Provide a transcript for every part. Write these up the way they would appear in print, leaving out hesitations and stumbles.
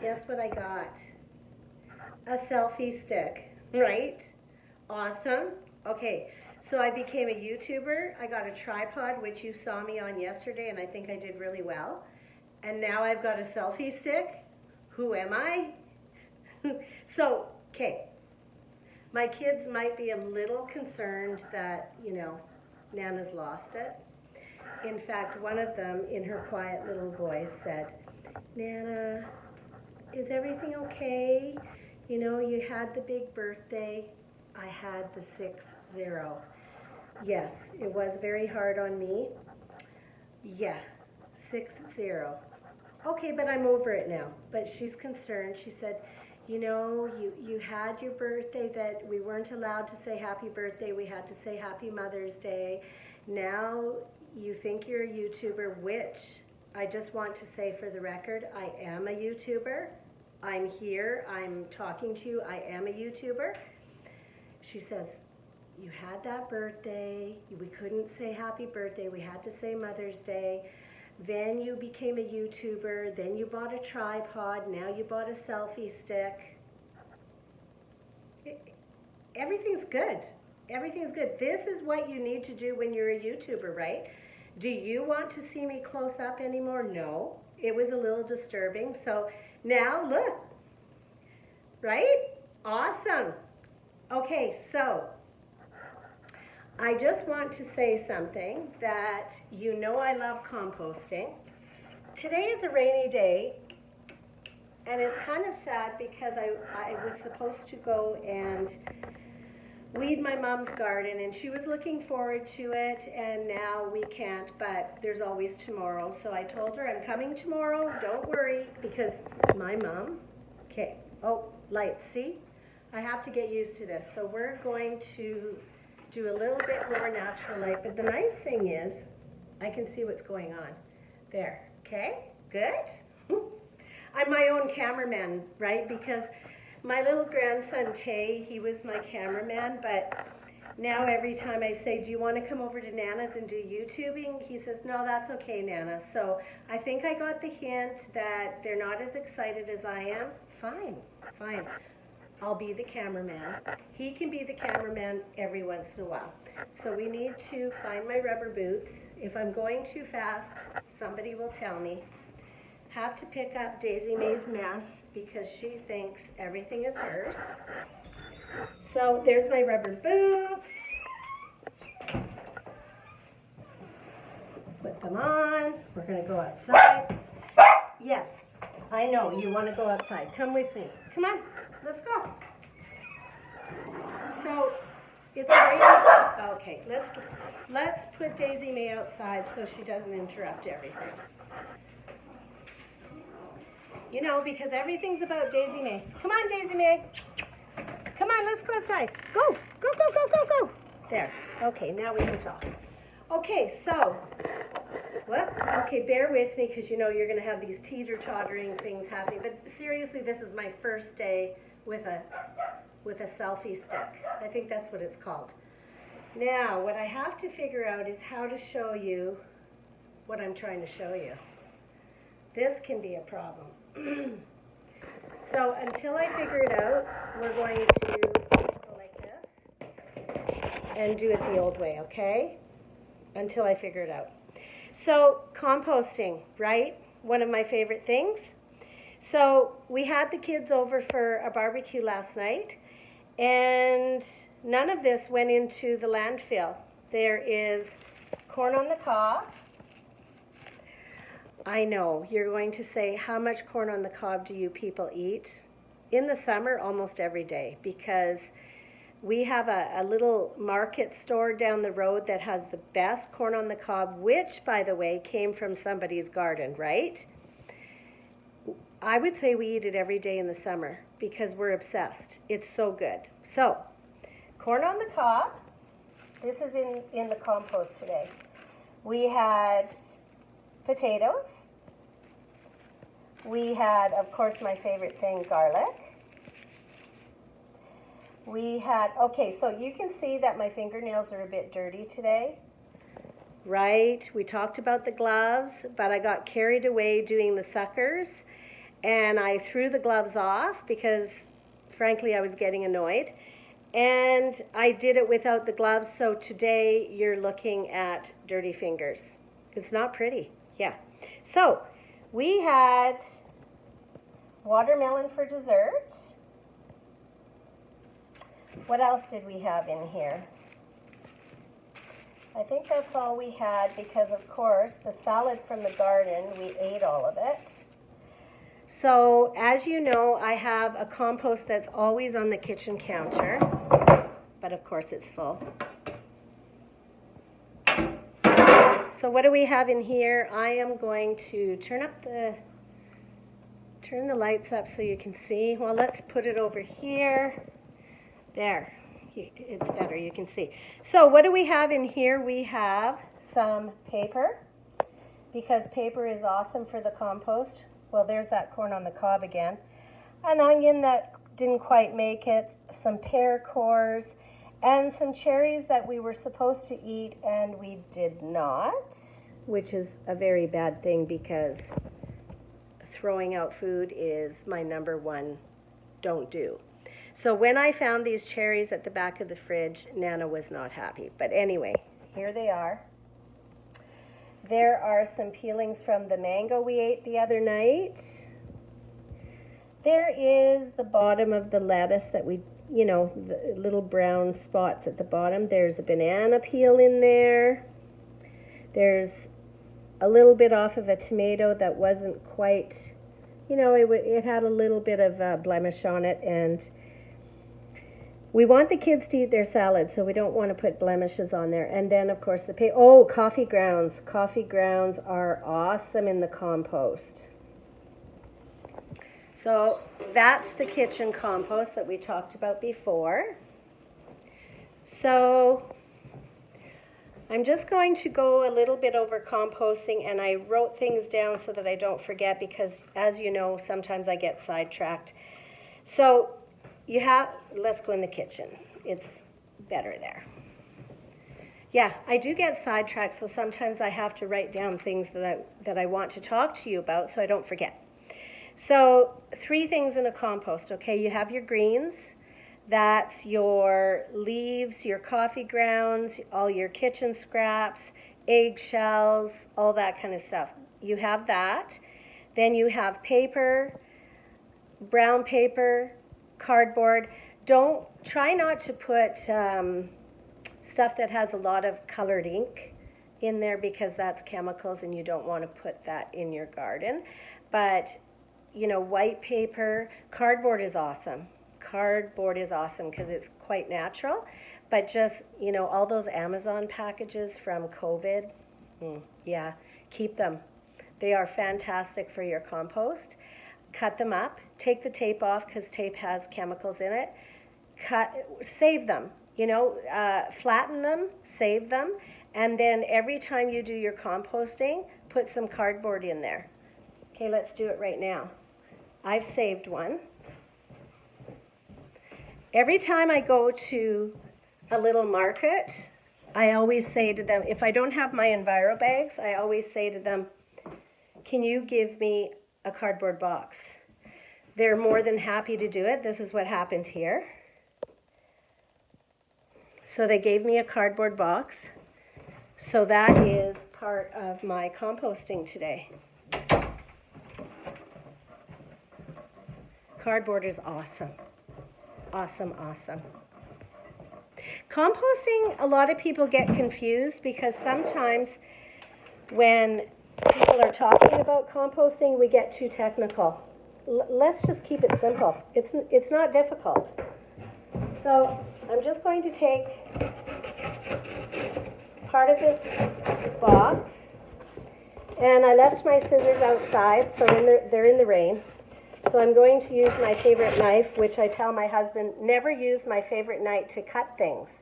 Guess what I got? A selfie stick, right? Awesome. Okay, so I became a YouTuber. I got a tripod, which you saw me on yesterday, and I think I did really well. And now I've got a selfie stick. Who am I? So, okay, my kids might be a little concerned that, Nana's lost it. In fact, one of them, in her quiet little voice, said, Nana, is everything okay? You had the big birthday. I had the 6-0. Yes, it was very hard on me. Yeah, 6-0. Okay, but I'm over it now. But she's concerned. She said, you had your birthday that we weren't allowed to say happy birthday. We had to say happy Mother's Day. Now you think you're a YouTuber, which I just want to say for the record, I am a YouTuber. I'm here. I'm talking to you. I am a YouTuber. She says, you had that birthday. We couldn't say happy birthday. We had to say Mother's Day. Then you became a YouTuber, then you bought a tripod, now you bought a selfie stick. Everything's good. Everything's good. This is what you need to do when you're a YouTuber, right? Do you want to see me close up anymore? No. It was a little disturbing. So now look, right? Awesome. Okay, so I just want to say something that I love composting. Today is a rainy day, and it's kind of sad because I was supposed to go and weed my mom's garden, and she was looking forward to it, and now we can't, but there's always tomorrow. So I told her I'm coming tomorrow, don't worry, because my mom, okay, oh, lights, see? I have to get used to this. So we're going to do a little bit more natural light, but the nice thing is I can see what's going on. There, okay, good. I'm my own cameraman, right? Because my little grandson Tay, he was my cameraman, but now every time I say, do you want to come over to Nana's and do YouTubing? He says, no, that's okay, Nana. So I think I got the hint that they're not as excited as I am. Fine, fine. I'll be the cameraman. He can be the cameraman every once in a while. So we need to find my rubber boots. If I'm going too fast, somebody will tell me. Have to pick up Daisy May's mess because she thinks everything is hers. So there's my rubber boots. Put them on. We're going to go outside. Yes, I know you want to go outside. Come with me. Come on. Let's go. So it's raining. Okay, let's put Daisy May outside so she doesn't interrupt everything. Because everything's about Daisy May. Come on, Daisy May. Come on, let's go outside. Go, go, go, go, go, go. There. Okay, now we can talk. Okay, so what? Okay, bear with me because you're going to have these teeter-tottering things happening. But seriously, this is my first day with a selfie stick. I think that's what it's called. Now, what I have to figure out is how to show you what I'm trying to show you. This can be a problem. So until I figure it out, we're going to go like this and do it the old way, okay? Until I figure it out. So composting, right? One of my favorite things. So we had the kids over for a barbecue last night, and none of this went into the landfill. There is corn on the cob. I know, you're going to say, how much corn on the cob do you people eat? In the summer, almost every day, because we have a little market store down the road that has the best corn on the cob, which, by the way, came from somebody's garden, right? I would say we eat it every day in the summer because we're obsessed. It's so good. So, corn on the cob. This is in the compost today. We had potatoes. We had, of course, my favorite thing, garlic. We had, okay, so you can see that my fingernails are a bit dirty today. Right, we talked about the gloves, but I got carried away doing the suckers. and I threw the gloves off because frankly I was getting annoyed. And I did it without the gloves, so today you're looking at dirty fingers. It's not pretty, yeah. So we had watermelon for dessert. What else did we have in here? I think that's all we had because, of course, the salad from the garden, we ate all of it. So, as you know, I have a compost that's always on the kitchen counter, but of course it's full. So what do we have in here? I am going to turn the lights up so you can see. Well, let's put it over here. There. It's better, you can see. So what do we have in here? We have some paper, because paper is awesome for the compost. Well, there's that corn on the cob again. An onion that didn't quite make it, some pear cores, and some cherries that we were supposed to eat and we did not, which is a very bad thing because throwing out food is my number one don't do. So when I found these cherries at the back of the fridge, Nana was not happy. But anyway, here they are. There are some peelings from the mango we ate the other night. There is the bottom of the lettuce that we, you know, the little brown spots at the bottom. There's a banana peel in there. There's a little bit off of a tomato that wasn't quite, you know, it had a little bit of a blemish on it, and we want the kids to eat their salad, so we don't want to put blemishes on there. And then, of course, coffee grounds. Coffee grounds are awesome in the compost. So that's the kitchen compost that we talked about before. So I'm just going to go a little bit over composting, and I wrote things down so that I don't forget because, as you know, sometimes I get sidetracked. So let's go in the kitchen. It's better there. Yeah, I do get sidetracked, so sometimes I have to write down things that I want to talk to you about so I don't forget. So 3 things in a compost, okay? You have your greens. That's your leaves, your coffee grounds, all your kitchen scraps, eggshells, all that kind of stuff. You have that. Then you have paper, brown paper, cardboard. Try not to put stuff that has a lot of colored ink in there because that's chemicals and you don't want to put that in your garden. But, you know, white paper, cardboard is awesome. Cardboard is awesome because it's quite natural. But just, you know, all those Amazon packages from COVID, yeah, keep them. They are fantastic for your compost. Cut them up, take the tape off because tape has chemicals in it. Save them, you know, flatten them, save them, and then every time you do your composting, put some cardboard in there. Okay, let's do it right now. I've saved one. Every time I go to a little market, I always say to them, if I don't have my Enviro bags, I always say to them, can you give me a cardboard box? They're more than happy to do it. This is what happened here. So they gave me a cardboard box. So that is part of my composting today. Cardboard is awesome. Awesome, awesome. Composting, a lot of people get confused because sometimes when people are talking about composting, we get too technical. Let's just keep it simple. It's not difficult. So I'm just going to take part of this box, and I left my scissors outside, so they're in the rain. So I'm going to use my favorite knife, which I tell my husband, never use my favorite knife to cut things.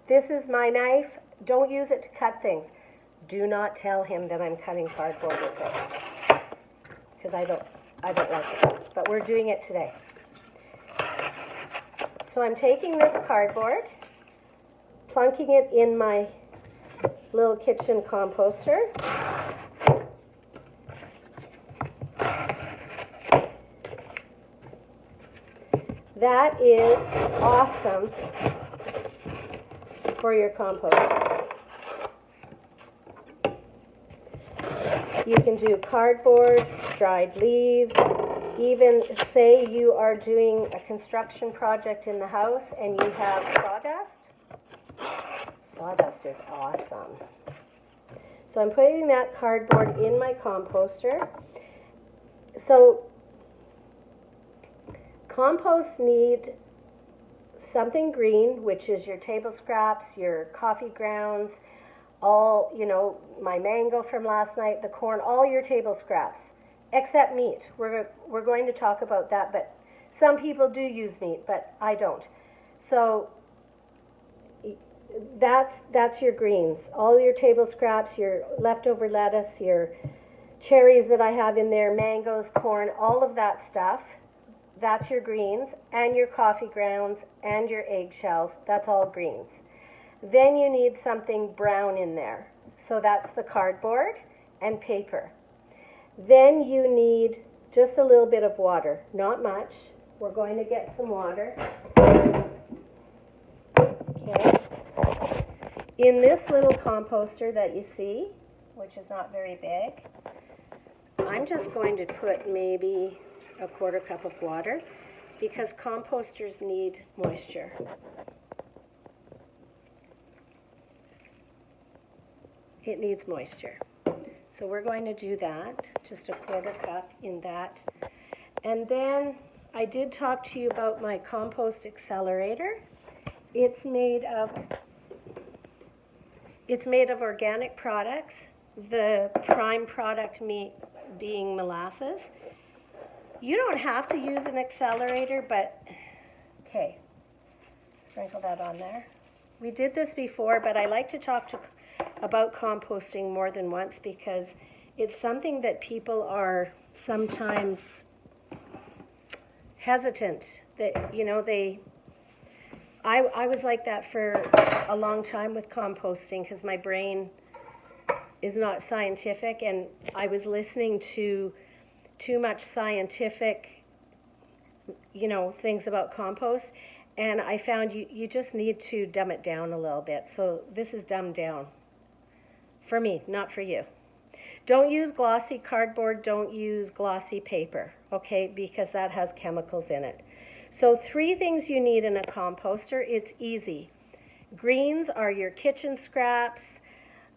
This is my knife. Don't use it to cut things. Do not tell him that I'm cutting cardboard with it, because I don't like it. But we're doing it today. So I'm taking this cardboard, plunking it in my little kitchen composter. That is awesome for your compost. You can do cardboard, dried leaves, even say you are doing a construction project in the house and you have sawdust. Sawdust is awesome. So I'm putting that cardboard in my composter. So composts need something green, which is your table scraps, your coffee grounds, all, you know, my mango from last night, the corn, all your table scraps, except meat. We're going to talk about that, but some people do use meat, but I don't. So that's your greens, all your table scraps, your leftover lettuce, your cherries that I have in there, mangoes, corn, all of that stuff. That's your greens, and your coffee grounds and your eggshells. That's all greens. Then you need something brown in there. So that's the cardboard and paper. Then you need just a little bit of water, not much. We're going to get some water. Okay. In this little composter that you see, which is not very big, I'm just going to put maybe a 1/4 cup of water because composters need moisture. It needs moisture. So we're going to do that, just a 1/4 cup in that. And then I did talk to you about my compost accelerator. It's made of organic products, the prime product being molasses. You don't have to use an accelerator, but okay, sprinkle that on there. We did this before, but I like to talk about composting more than once because it's something that people are sometimes hesitant that, you know, I was like that for a long time with composting because my brain is not scientific, and I was listening to too much scientific, you know, things about compost, and I found you just need to dumb it down a little bit. So this is dumbed down for me, not for you. Don't use glossy cardboard, don't use glossy paper, okay, because that has chemicals in it. So 3 things you need in a composter. It's easy. Greens are your kitchen scraps,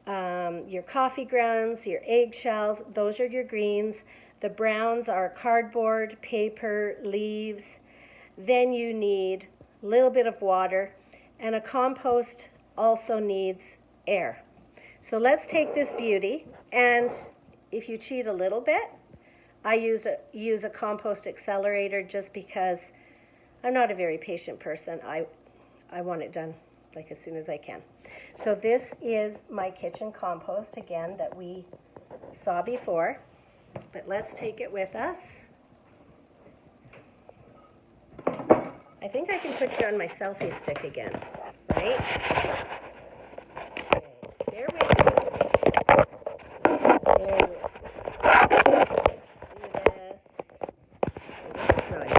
your coffee grounds, your eggshells, those are your greens. The browns are cardboard, paper, leaves. Then you need a little bit of water, and a compost also needs air. So let's take this beauty, and if you cheat a little bit, I use a compost accelerator just because I'm not a very patient person. I want it done like as soon as I can. So this is my kitchen compost, again, that we saw before. But let's take it with us. I think I can put you on my selfie stick again, right?